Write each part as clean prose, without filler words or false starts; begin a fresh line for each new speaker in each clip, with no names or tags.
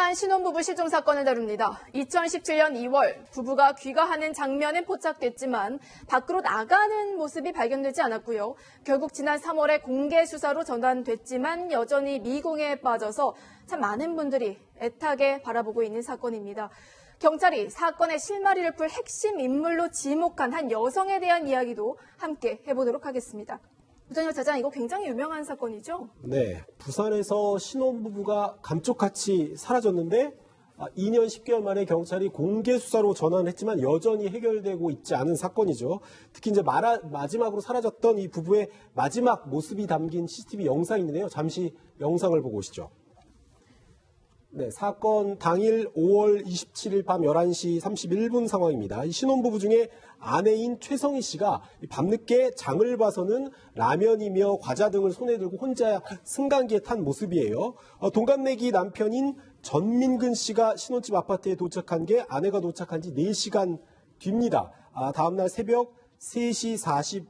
부산 신혼부부 실종 사건을 다룹니다. 2017년 2월 부부가 귀가하는 장면은 포착됐지만 밖으로 나가는 모습이 발견되지 않았고요. 결국 지난 3월에 공개 수사로 전환됐지만 여전히 미공에 빠져서 참 많은 분들이 애타게 바라보고 있는 사건입니다. 경찰이 사건의 실마리를 풀 핵심 인물로 지목한 한 여성에 대한 이야기도 함께 해보도록 하겠습니다. 부장님 차장, 이거 굉장히 유명한 사건이죠?
네, 부산에서 신혼부부가 감쪽같이 사라졌는데 2년 10개월 만에 경찰이 공개 수사로 전환했지만 여전히 해결되고 있지 않은 사건이죠. 특히 이제 마지막으로 사라졌던 이 부부의 마지막 모습이 담긴 CCTV 영상이 있는데요. 잠시 영상을 보고 오시죠. 네, 사건 당일 5월 27일 밤 11시 31분 상황입니다. 이 신혼부부 중에 아내인 최성희 씨가 밤늦게 장을 봐서는 라면이며 과자 등을 손에 들고 혼자 승강기에 탄 모습이에요. 동갑내기 남편인 전민근 씨가 신혼집 아파트에 도착한 게 아내가 도착한 지 4시간 뒤입니다. 다음날 새벽 3시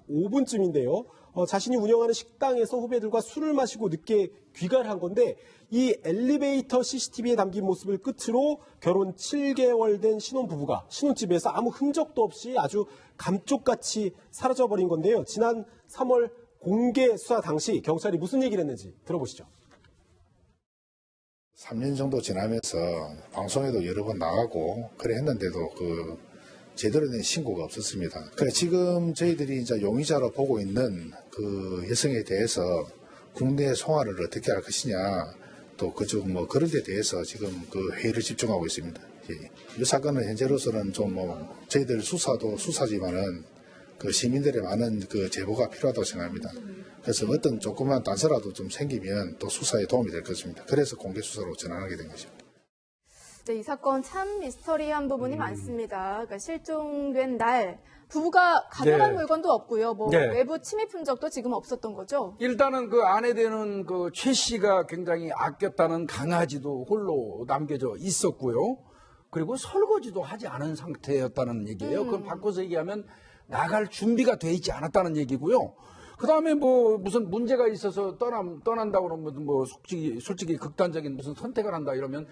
45분쯤인데요. 자신이 운영하는 식당에서 후배들과 술을 마시고 늦게 귀가를 한 건데 이 엘리베이터 CCTV에 담긴 모습을 끝으로 결혼 7개월 된 신혼부부가 신혼집에서 아무 흔적도 없이 아주 감쪽같이 사라져버린 건데요. 지난 3월 공개 수사 당시 경찰이 무슨 얘기를 했는지 들어보시죠.
3년 정도 지나면서 방송에도 여러 번 나가고 그래 했는데도 제대로 된 신고가 없었습니다. 그래 지금 저희들이 이제 용의자로 보고 있는 그 여성에 대해서 국내 송화를 어떻게 할 것이냐 또 그쪽 그런 데 대해서 지금 회의를 집중하고 있습니다. 이 사건은 현재로서는 좀 저희들 수사도 수사지만은 시민들의 많은 제보가 필요하다고 생각합니다. 그래서 어떤 조그만 단서라도 좀 생기면 또 수사에 도움이 될 것입니다. 그래서 공개 수사로 전환하게 된 것입니다.
네, 이 사건 참 미스터리한 부분이 많습니다. 그러니까 실종된 날 부부가 가져간 물건도 없고요. 외부 침입 흔적도 지금 없었던 거죠?
일단은 아내 되는 최 씨가 굉장히 아꼈다는 강아지도 홀로 남겨져 있었고요. 그리고 설거지도 하지 않은 상태였다는 얘기예요. 그럼 바꿔서 얘기하면 나갈 준비가 돼 있지 않았다는 얘기고요. 그 다음에 무슨 문제가 있어서 떠난다고 그러면 솔직히 극단적인 무슨 선택을 한다 이러면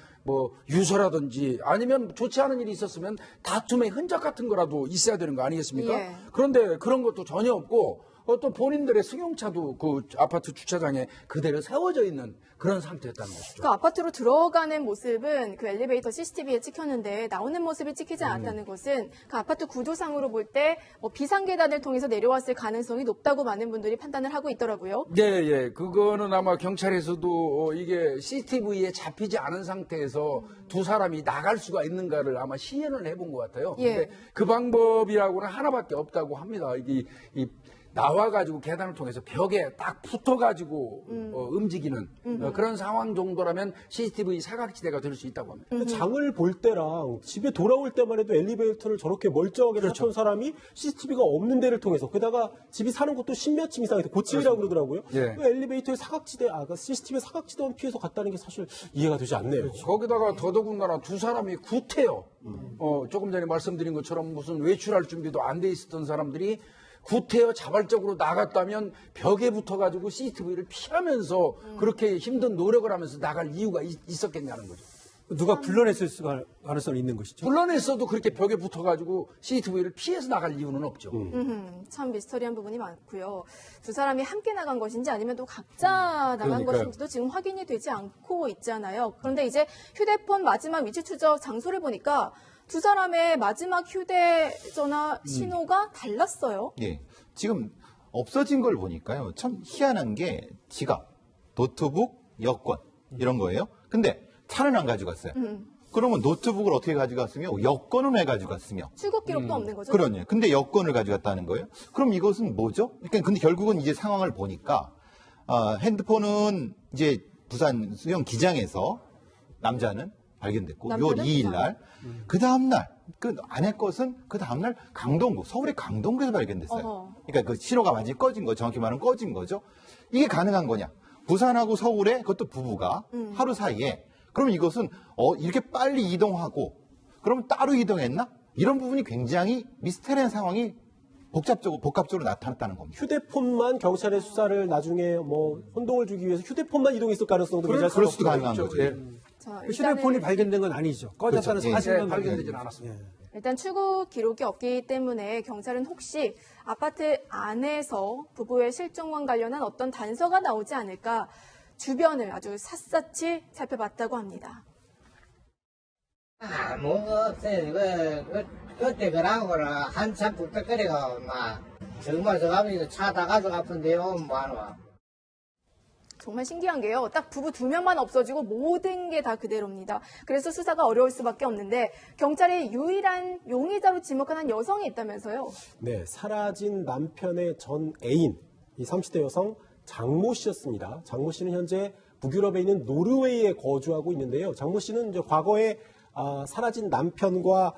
유서라든지 아니면 좋지 않은 일이 있었으면 다툼의 흔적 같은 거라도 있어야 되는 거 아니겠습니까?
예.
그런데 그런 것도 전혀 없고 또 본인들의 승용차도 그 아파트 주차장에 그대로 세워져 있는 그런 상태였다는 것이죠.
그 아파트로 들어가는 모습은 그 엘리베이터 CCTV에 찍혔는데 나오는 모습이 찍히지 않았다는 것은 그 아파트 구조상으로 볼 때 비상계단을 통해서 내려왔을 가능성이 높다고 많은 분들이 판단을 하고 있더라고요.
예. 그거는 아마 경찰에서도 이게 CCTV에 잡히지 않은 상태에서 두 사람이 나갈 수가 있는가를 아마 시연을 해본 것 같아요.
예.
근데 그 방법이라고는 하나밖에 없다고 합니다. 나와가지고 계단을 통해서 벽에 딱 붙어가지고 움직이는 그런 상황 정도라면 CCTV 사각지대가 될 수 있다고 합니다.
장을 볼 때랑 집에 돌아올 때만 해도 엘리베이터를 저렇게 멀쩡하게 탔던 사람이 CCTV가 없는 데를 통해서 게다가 집이 사는 곳도 십몇 층 이상에서 고층이라고 그러더라고요.
예.
엘리베이터의 사각지대, CCTV 사각지대만 피해서 갔다는 게 사실 이해가 되지 않네요.
거기다가 더더군다나 두 사람이 구태여. 조금 전에 말씀드린 것처럼 무슨 외출할 준비도 안 돼 있었던 사람들이 구태여 자발적으로 나갔다면 벽에 붙어가지고 CCTV를 피하면서 그렇게 힘든 노력을 하면서 나갈 이유가 있었겠냐는 거죠.
누가 불러냈을 가능성이 있는 것이죠.
불러냈어도 그렇게 벽에 붙어가지고 CCTV를 피해서 나갈 이유는 없죠.
참 미스터리한 부분이 많고요. 두 사람이 함께 나간 것인지 아니면 또 각자 나간 것인지도 지금 확인이 되지 않고 있잖아요. 그런데 이제 휴대폰 마지막 위치 추적 장소를 보니까 두 사람의 마지막 휴대전화 신호가 달랐어요.
예. 지금 없어진 걸 보니까요. 참 희한한 게 지갑, 노트북, 여권 이런 거예요. 근데 차는 안 가져갔어요. 그러면 노트북을 어떻게 가져갔으며 여권은 왜 가져갔으며?
출국 기록도 없는 거죠?
그러네요. 근데 여권을 가져갔다는 거예요. 그럼 이것은 뭐죠? 그러니까 근데 결국은 이제 상황을 보니까 핸드폰은 이제 부산 수영 기장에서 남자는 발견됐고 6월 2일 날 그 다음 날 그 아내 것은 그 다음 날 강동구 서울의 강동구에서 발견됐어요. 그러니까 그 신호가 완전히 꺼진 거 정확히 말하면 꺼진 거죠. 이게 가능한 거냐? 부산하고 서울에 그것도 부부가 하루 사이에 그럼 이것은 이렇게 빨리 이동하고 그러면 따로 이동했나? 이런 부분이 굉장히 미스테리한 상황이 복합적으로 나타났다는 겁니다.
휴대폰만 경찰의 수사를 나중에 혼동을 주기 위해서 휴대폰만 이동했을 가능성도
그럴 수도 가능한 거죠.
자, 자,
그 휴대폰이 발견된 건 아니죠. 꺼졌다는
그렇죠.
사실만
예, 발견되진 않았습니다.
일단 출국 기록이 없기 때문에 경찰은 혹시 아파트 안에서 부부의 실종과 관련한 어떤 단서가 나오지 않을까 주변을 아주 샅샅이 살펴봤다고 합니다.
아무것도 없어요. 그때 그러고는 한참 뚝딱거리고, 막, 정말 저 가면 차 다 가져가던데요, 뭐하노.
정말 신기한 게요. 딱 부부 2명만 없어지고 모든 게 다 그대로입니다. 그래서 수사가 어려울 수밖에 없는데 경찰이 유일한 용의자로 지목하는 여성이 있다면서요.
네, 사라진 남편의 전 애인, 이 30대 여성 장모 씨였습니다. 장모 씨는 현재 북유럽에 있는 노르웨이에 거주하고 있는데요. 장모 씨는 이제 과거에 사라진 남편과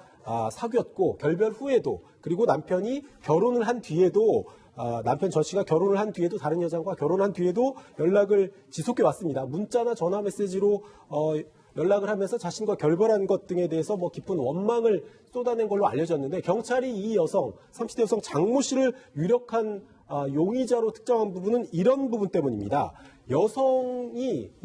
사귀었고 결별 후에도 그리고 남편이 결혼을 한 뒤에도 남편 전 씨가 결혼을 한 뒤에도 다른 여자와 결혼한 뒤에도 연락을 지속해 왔습니다. 문자나 전화 메시지로 연락을 하면서 자신과 결별한 것 등에 대해서 뭐 깊은 원망을 쏟아낸 걸로 알려졌는데 경찰이 이 여성 30대 여성 장모 씨를 유력한 용의자로 특정한 부분은 이런 부분 때문입니다. 이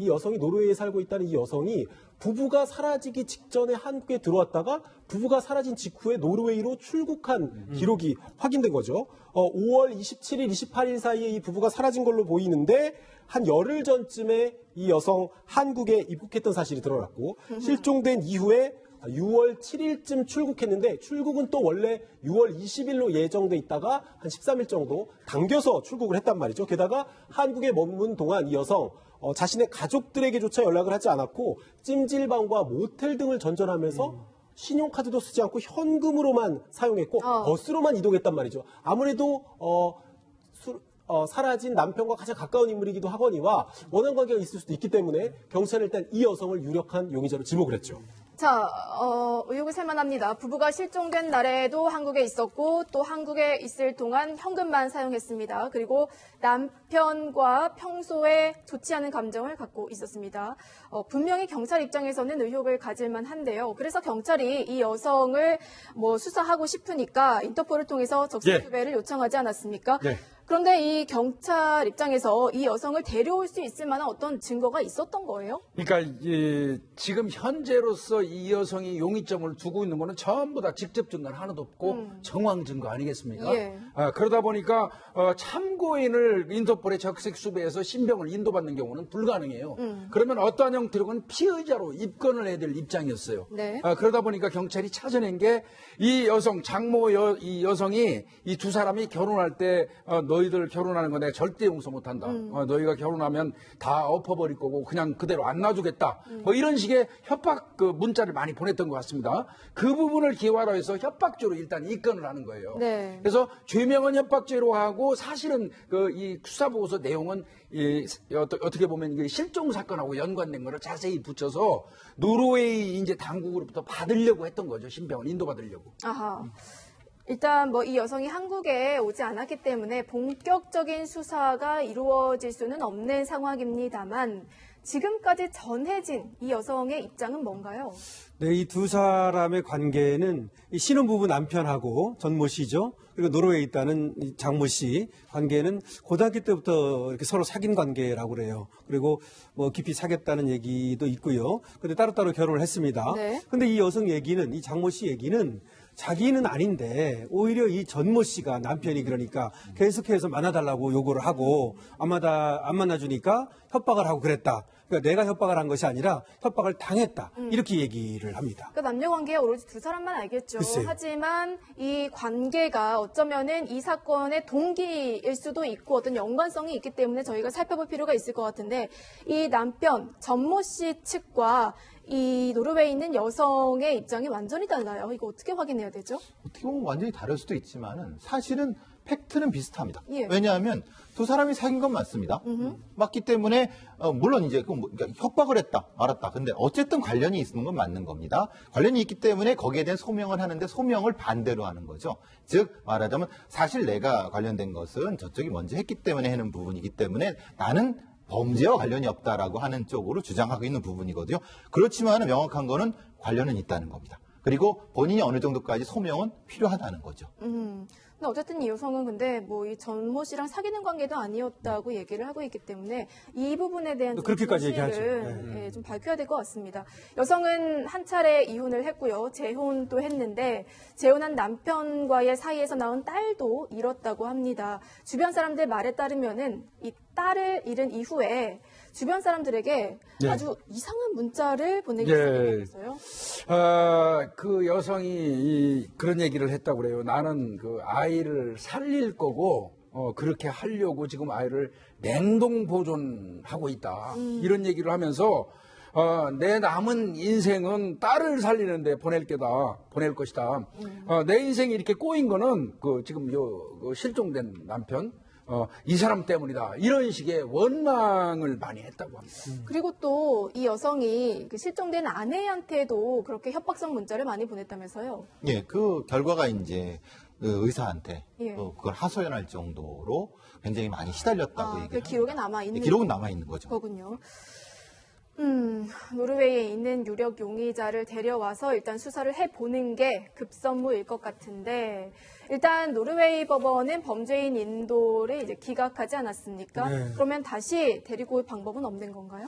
여성이 노르웨이에 살고 있다는 이 여성이 부부가 사라지기 직전에 한국에 들어왔다가 부부가 사라진 직후에 노르웨이로 출국한 기록이 확인된 거죠. 5월 27일, 28일 사이에 이 부부가 사라진 걸로 보이는데 한 열흘 전쯤에 이 여성 한국에 입국했던 사실이 드러났고 실종된 이후에 6월 7일쯤 출국했는데 출국은 또 원래 6월 20일로 예정돼 있다가 한 13일 정도 당겨서 출국을 했단 말이죠. 게다가 한국에 머문 동안 이 여성 자신의 가족들에게조차 연락을 하지 않았고 찜질방과 모텔 등을 전전하면서 신용카드도 쓰지 않고 현금으로만 사용했고 버스로만 이동했단 말이죠. 아무래도 사라진 남편과 가장 가까운 인물이기도 하거니와 원한 관계가 있을 수도 있기 때문에 경찰은 일단 이 여성을 유력한 용의자로 지목을 했죠.
자, 의혹이 살만합니다. 부부가 실종된 날에도 한국에 있었고 또 한국에 있을 동안 현금만 사용했습니다. 그리고 남편과 평소에 좋지 않은 감정을 갖고 있었습니다. 분명히 경찰 입장에서는 의혹을 가질만 한데요. 그래서 경찰이 이 여성을 수사하고 싶으니까 인터폴을 통해서 적색수배를 요청하지 않았습니까?
네.
그런데 이 경찰 입장에서 이 여성을 데려올 수 있을 만한 어떤 증거가 있었던 거예요?
그러니까 지금 현재로서 이 여성이 용의점을 두고 있는 거는 전부 다 직접 증거는 하나도 없고 정황 증거 아니겠습니까?
예.
그러다 보니까 참고인을 인터폴에 적색 수배해서 신병을 인도받는 경우는 불가능해요. 그러면 어떠한 형태로건 피의자로 입건을 해야 될 입장이었어요.
네.
그러다 보니까 경찰이 찾아낸 게 이 여성 장모 이 여성이 이 두 사람이 결혼할 때 너희들 결혼하는 거 내가 절대 용서 못한다. 너희가 결혼하면 다 엎어버릴 거고 그냥 그대로 안 놔주겠다. 뭐 이런 식의 협박 문자를 많이 보냈던 것 같습니다. 그 부분을 기화로 해서 협박죄로 일단 입건을 하는 거예요.
네.
그래서 죄명은 협박죄로 하고 사실은 이 수사보고서 내용은 어떻게 보면 이게 실종 사건하고 연관된 거를 자세히 붙여서 노르웨이 이제 당국으로부터 받으려고 했던 거죠. 신병을 인도받으려고.
아하. 일단 이 여성이 한국에 오지 않았기 때문에 본격적인 수사가 이루어질 수는 없는 상황입니다만 지금까지 전해진 이 여성의 입장은 뭔가요?
네, 이 두 사람의 관계는 이 신혼부부 남편하고 전모 씨죠. 그리고 노르웨이에 있다는 이 장모 씨 관계는 고등학교 때부터 이렇게 서로 사귄 관계라고 그래요. 그리고 깊이 사귀었다는 얘기도 있고요. 근데 따로따로 결혼을 했습니다.
네.
근데 이 여성 얘기는, 이 장모 씨 얘기는 자기는 아닌데 오히려 이 전모 씨가 남편이 그러니까 계속해서 만나달라고 요구를 하고 안 만나주니까 협박을 하고 그랬다. 그러니까 내가 협박을 한 것이 아니라 협박을 당했다. 이렇게 얘기를 합니다.
그러니까 남녀 관계가 오로지 두 사람만 알겠죠.
글쎄요.
하지만 이 관계가 어쩌면은 이 사건의 동기일 수도 있고 어떤 연관성이 있기 때문에 저희가 살펴볼 필요가 있을 것 같은데 이 남편 전모 씨 측과 이 노르웨이에 있는 여성의 입장이 완전히 달라요. 이거 어떻게 확인해야 되죠?
어떻게 보면 완전히 다를 수도 있지만은 사실은 팩트는 비슷합니다.
예.
왜냐하면 두 사람이 사귄 건 맞습니다. 맞기 때문에 물론 이제 그러니까 협박을 했다, 알았다. 근데 어쨌든 관련이 있는 건 맞는 겁니다. 관련이 있기 때문에 거기에 대한 소명을 하는데 소명을 반대로 하는 거죠. 즉 말하자면 사실 내가 관련된 것은 저쪽이 먼저 했기 때문에 하는 부분이기 때문에 나는 범죄와 관련이 없다라고 하는 쪽으로 주장하고 있는 부분이거든요. 그렇지만 명확한 거는 관련은 있다는 겁니다. 그리고 본인이 어느 정도까지 소명은 필요하다는 거죠.
근데 어쨌든 이 여성은 근데 뭐 이 전모 씨랑 사귀는 관계도 아니었다고 얘기를 하고 있기 때문에 이 부분에 대한 좀
그렇게까지
진실을,
얘기하죠.
예, 좀 밝혀야 될 것 같습니다. 여성은 한 차례 이혼을 했고요. 재혼도 했는데 재혼한 남편과의 사이에서 낳은 딸도 잃었다고 합니다. 주변 사람들 말에 따르면은 이 딸을 잃은 이후에 주변 사람들에게
네.
아주 이상한 문자를 보내기
예.
시작했어요.
그 여성이 그런 얘기를 했다고 그래요. 나는 그 아이를 살릴 거고, 그렇게 하려고 지금 아이를 냉동 보존하고 있다. 이런 얘기를 하면서, 내 남은 인생은 딸을 살리는데 보낼 것이다. 내 인생이 이렇게 꼬인 거는 지금 그 실종된 남편, 이 사람 때문이다. 이런 식의 원망을 많이 했다고 합니다.
그리고 또 이 여성이 그 실종된 아내한테도 그렇게 협박성 문자를 많이 보냈다면서요.
예, 그 결과가 이제 그 의사한테
예.
그걸 하소연할 정도로 굉장히 많이 시달렸다고
그
얘기를
기록에
합니다.
남아 있는
예, 기록은 남아 있는 거죠.
거군요. 노르웨이에 있는 유력 용의자를 데려와서 일단 수사를 해보는 게 급선무일 것 같은데, 일단 노르웨이 법원은 범죄인 인도를 이제 기각하지 않았습니까?
네.
그러면 다시 데리고 올 방법은 없는 건가요?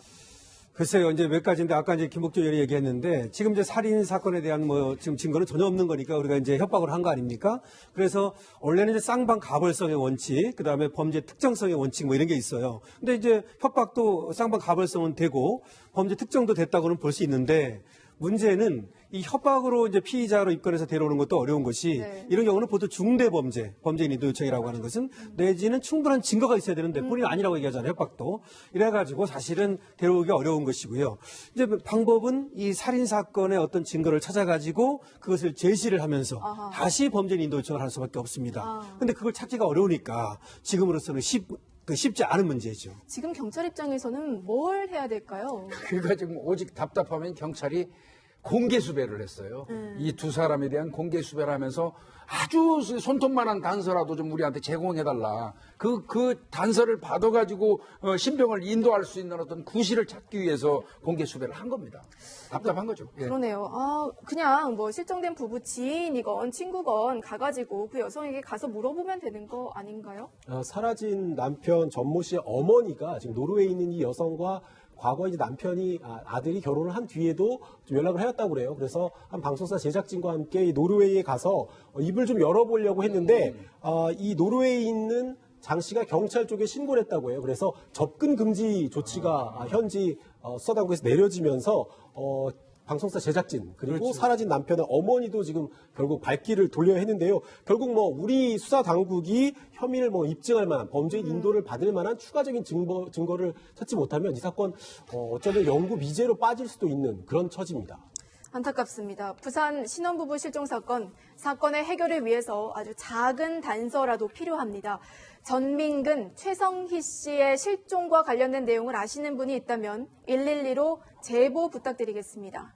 글쎄요, 이제 몇 가지인데 아까 이제 김복조 의원이 얘기했는데 지금 이제 살인 사건에 대한 뭐 지금 증거는 전혀 없는 거니까 우리가 이제 협박을 한 거 아닙니까? 그래서 원래는 이제 쌍방 가벌성의 원칙, 그 다음에 범죄 특정성의 원칙 뭐 이런 게 있어요. 근데 이제 협박도 쌍방 가벌성은 되고 범죄 특정도 됐다고는 볼 수 있는데 문제는 이 협박으로 이제 피의자로 입건해서 데려오는 것도 어려운 것이
네.
이런 경우는 보통 중대 범죄, 범죄인 인도 요청이라고 하는 것은 내지는 충분한 증거가 있어야 되는데 본인이 아니라고 얘기하잖아요, 협박도. 이래가지고 사실은 데려오기 어려운 것이고요. 이제 방법은 이 살인 사건의 어떤 증거를 찾아가지고 그것을 제시를 하면서
아하.
다시 범죄인 인도 요청을 할 수밖에 없습니다.
아.
근데 그걸 찾기가 어려우니까 지금으로서는 쉽지 않은 문제죠.
지금 경찰 입장에서는 뭘 해야 될까요?
그러니까 지금 오직 답답하면 경찰이 공개 수배를 했어요. 이 두 사람에 대한 공개 수배를 하면서 아주 손톱만한 단서라도 좀 우리한테 제공해달라. 그 단서를 받아가지고 신병을 인도할 수 있는 어떤 구실을 찾기 위해서 공개 수배를 한 겁니다. 답답한 거죠. 예.
그러네요. 그냥 뭐 실종된 부부 지인이건 친구건 가가지고 그 여성에게 가서 물어보면 되는 거 아닌가요?
사라진 남편 전모 씨의 어머니가 지금 노르웨이에 있는 이 여성과 과거에 이제 남편이 아들이 결혼을 한 뒤에도 좀 연락을 해왔다고 그래요. 그래서 한 방송사 제작진과 함께 이 노르웨이에 가서 입을 좀 열어보려고 했는데 이 노르웨이에 있는 장 씨가 경찰 쪽에 신고를 했다고 해요. 그래서 접근 금지 조치가 현지 수사당국에서 내려지면서 방송사 제작진 그리고 사라진 남편의 어머니도 지금 결국 발길을 돌려야 했는데요. 결국 뭐 우리 수사 당국이 혐의를 뭐 입증할 만한 범죄인 인도를 받을 만한 추가적인 증거를 찾지 못하면 이 사건 어쩌면 영구 미제로 빠질 수도 있는 그런 처지입니다.
안타깝습니다. 부산 신혼부부 실종 사건의 해결을 위해서 아주 작은 단서라도 필요합니다. 전민근, 최성희 씨의 실종과 관련된 내용을 아시는 분이 있다면 112로 제보 부탁드리겠습니다.